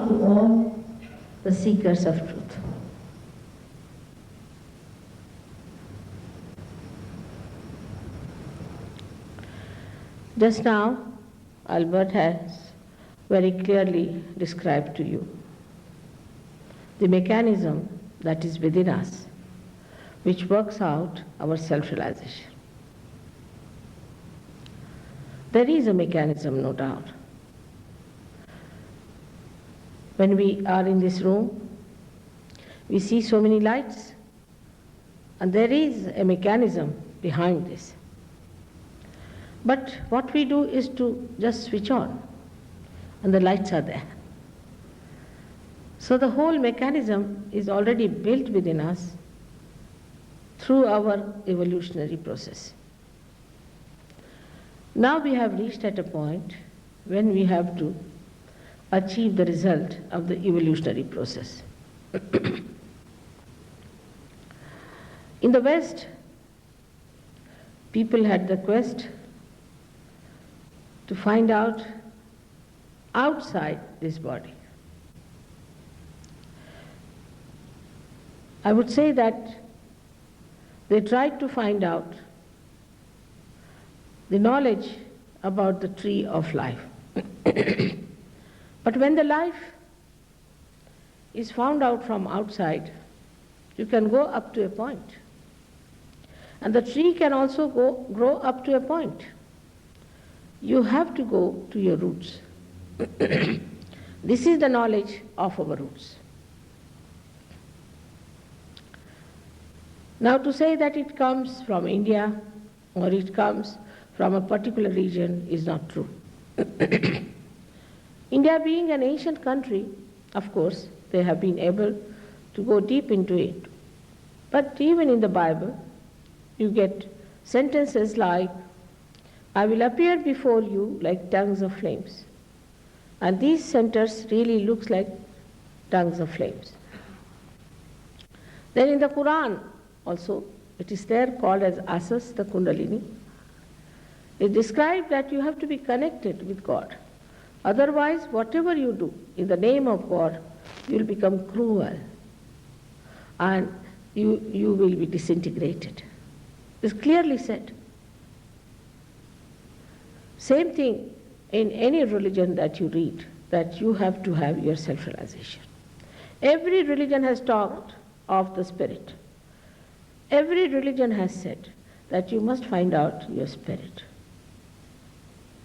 to all the seekers of truth. Just now, Albert has very clearly described to you the mechanism that is within us, which works out our self-realization. There is a mechanism, no doubt. When we are in this room, we see so many lights, and there is a mechanism behind this. But what we do is to just switch on, and the lights are there. So the whole mechanism is already built within us through our evolutionary process. Now we have reached at a point when we have to achieve the result of the evolutionary process. In the West, people had the quest to find out outside this body. I would say that they tried to find out the knowledge about the tree of life. But when the life is found out from outside, you can go up to a point. And the tree can also grow up to a point. You have to go to your roots. This is the knowledge of our roots. Now, to say that it comes from India or it comes from a particular region is not true. India being an ancient country, of course, they have been able to go deep into it. But even in the Bible, you get sentences like, I will appear before you like tongues of flames. And these sentences really looks like tongues of flames. Then in the Quran also, it is there called as Asas, the Kundalini. It describes that you have to be connected with God. Otherwise, whatever you do in the name of God, you will become cruel and you will be disintegrated. It's clearly said. Same thing in any religion that you read, that you have to have your self-realization. Every religion has talked of the spirit. Every religion has said that you must find out your spirit.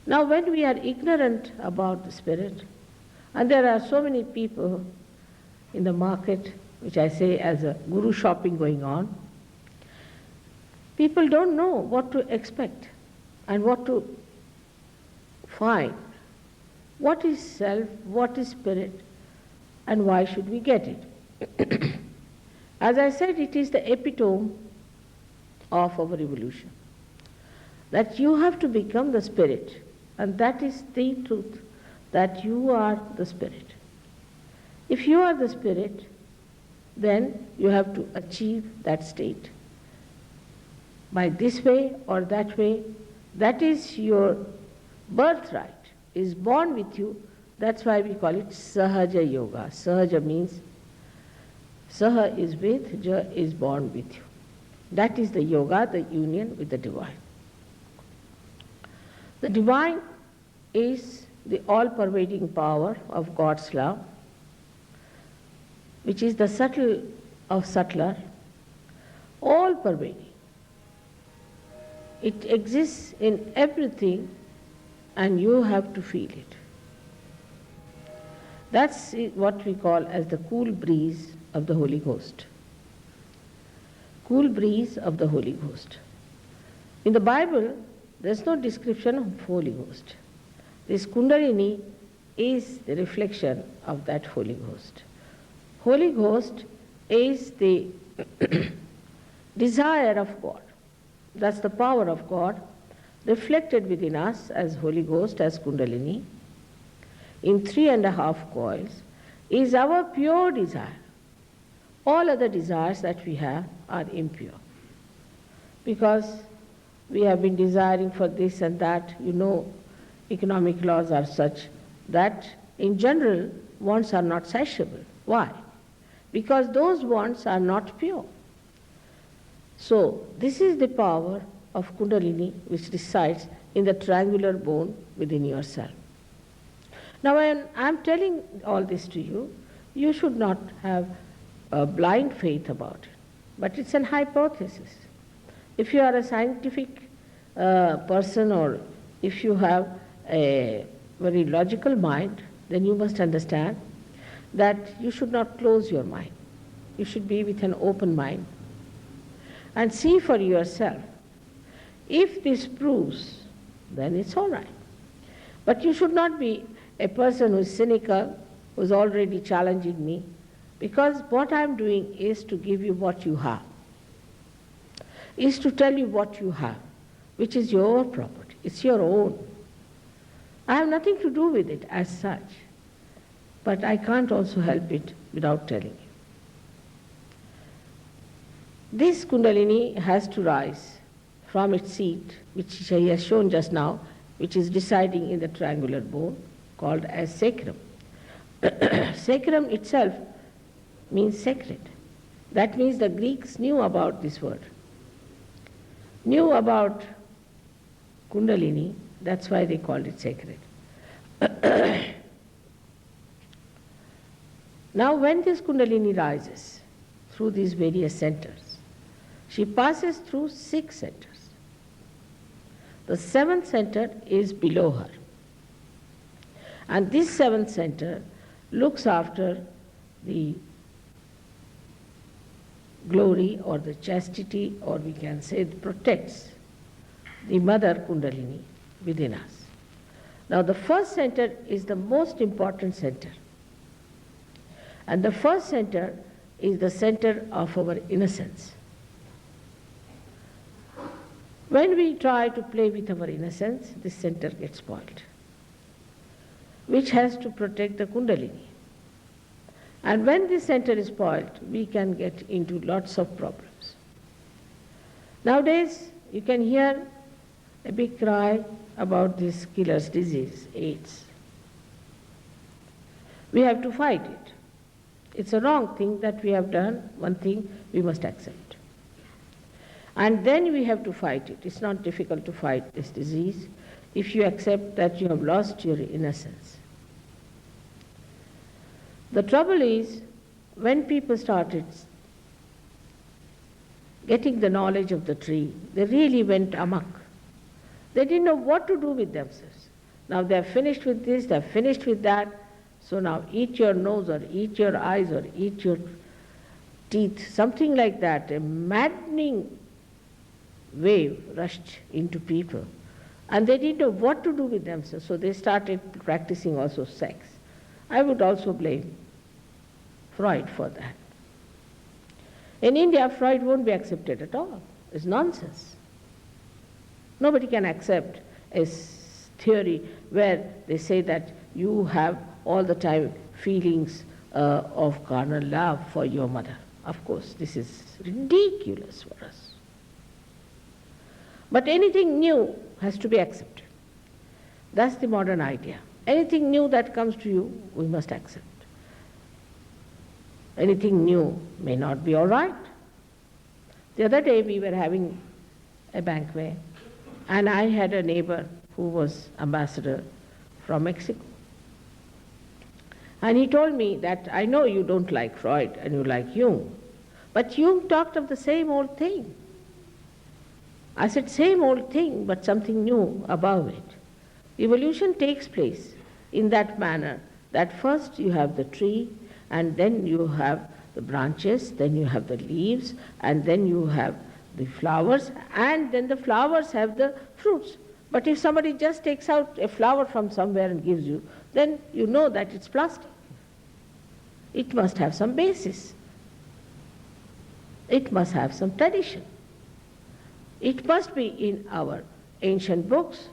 Now, when we are ignorant about the spirit, and there are so many people in the market, which I say as a guru shopping going on, people don't know what to expect and what to find. What is self, what is spirit, and why should we get it? As I said, it is the epitome of our evolution. That you have to become the spirit, and that is the truth, that you are the spirit. If you are the spirit, then you have to achieve that state. By this way or that way, that is your birthright, is born with you. That's why we call it Sahaja Yoga. Sahaja means Saha is with, Ja is born with you. That is the yoga, the union with the divine. The divine is the all-pervading power of God's love, which is the subtle of subtler, all-pervading. It exists in everything, and you have to feel it. That's what we call as the cool breeze of the Holy Ghost. Cool breeze of the Holy Ghost. In the Bible, there's no description of Holy Ghost. This Kundalini is the reflection of that Holy Ghost. Holy Ghost is the desire of God. That's the power of God reflected within us as Holy Ghost, as Kundalini, in 3.5 coils, is our pure desire. All other desires that we have are impure. Because we have been desiring for this and that, economic laws are such that in general wants are not satiable. Why? Because those wants are not pure. So, this is the power of Kundalini which resides in the triangular bone within yourself. Now, when I am telling all this to you, you should not have a blind faith about it, but it's an hypothesis. If you are a scientific person, or if you have a very logical mind, then you must understand that you should not close your mind. You should be with an open mind and see for yourself. If this proves, then it's all right. But you should not be a person who is cynical, who is already challenging me, because what I am doing is to give you what you have, is to tell you what you have, which is your property. It's your own. I have nothing to do with it as such, but I can't also help it without telling you. This Kundalini has to rise from its seat, which he has shown just now, which is residing in the triangular bone, called as sacrum. Sacrum itself means sacred. That means the Greeks knew about this word, knew about Kundalini, that's why they called it sacred. Now when this Kundalini rises through these various centers, she passes through 6 centers. The 7th center is below her. And this 7th center looks after the glory or the chastity, or we can say it protects the mother Kundalini within us. Now the first center is the most important center. And the first center is the center of our innocence. When we try to play with our innocence, this center gets spoiled, which has to protect the Kundalini. And when this center is spoiled, we can get into lots of problems. Nowadays, you can hear a big cry about this killer's disease, AIDS. We have to fight it. It's a wrong thing that we have done. One thing we must accept. And then we have to fight it. It's not difficult to fight this disease if you accept that you have lost your innocence. The trouble is, when people started getting the knowledge of the tree, they really went amok. They didn't know what to do with themselves. Now they're finished with this, they're finished with that, so now eat your nose or eat your eyes or eat your teeth, something like that. A maddening wave rushed into people, and they didn't know what to do with themselves, so they started practicing also sex. I would also blame Freud for that. In India, Freud won't be accepted at all. It's nonsense. Nobody can accept a theory where they say that you have all the time feelings of carnal love for your mother. Of course, this is ridiculous for us. But anything new has to be accepted. That's the modern idea. Anything new that comes to you, we must accept. Anything new may not be all right. The other day we were having a banquet, and I had a neighbor who was ambassador from Mexico. And he told me that, I know you don't like Freud and you like Jung, but Jung talked of the same old thing. I said, same old thing, but something new above it. Evolution takes place in that manner, that first you have the tree, and then you have the branches, then you have the leaves, and then you have the flowers, and then the flowers have the fruits. But if somebody just takes out a flower from somewhere and gives you, then you know that it's plastic. It must have some basis. It must have some tradition. It must be in our ancient books.